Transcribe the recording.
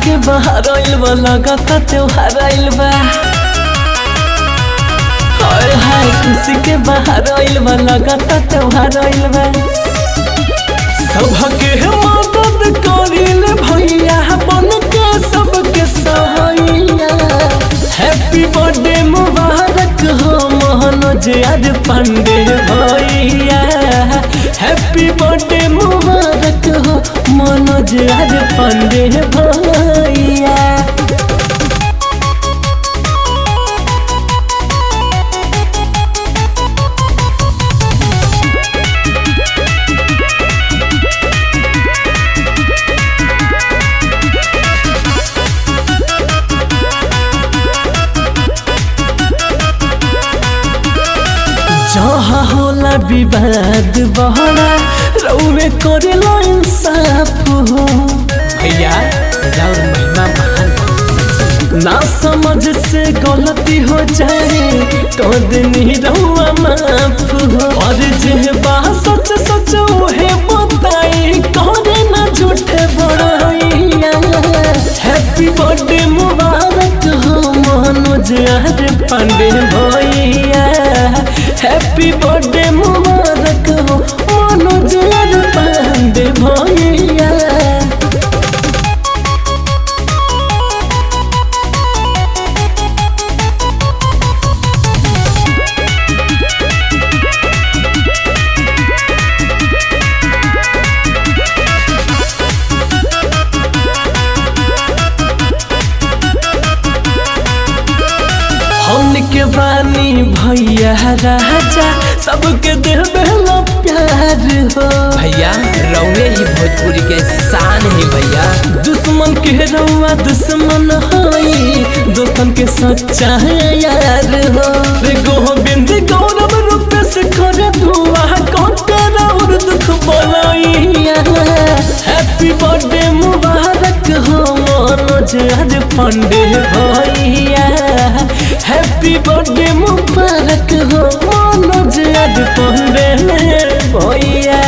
के बाहर आइल बा लगाता त्योहार आइल बा। हाय हाय खुशी के बाहर आइल बा लगाता त्योहार आइल बा। सबके मदद करिल भैया बन के सबके सहाइया। हैप्पी बर्थडे मुबारक हो मनोज आज पांडे भैया। हैप्पी बर्थडे मुबारक हो मनोज आज पांडे भैया। जहाँ होला विवाद बहरा रउवे करेला इंसाफ हो। भैया राउर महिमा महान। ना समझ से गलती हो जाए तो दिन रउआ माफ हो। और जे बा सच सच उहे बताई करे ना झूठे बड़ैया। हैप्पी बर्थडे मुबारक हो मनोज आज पांडे भैया। हैप्पी बर्थडे मुबारक हो मनोज आज पांडे भैया। हमके बानी भैया राजा सबके देवेला प्यार हो। भैया रउए ही भोजपुरी के शान है भैया। दुश्मन के रउआ दुश्मन होई दोस्तन के सच्चा यार हो। रे गोविंद गौरव रूप से कर दुआ कोटे और दुख बोलैया। हैप्पी बर्थडे मुबारक हो मनोज आज पांडे भैया। हैप्पी बर्थडे मुबारक हो मनोज आज पांडे भैया।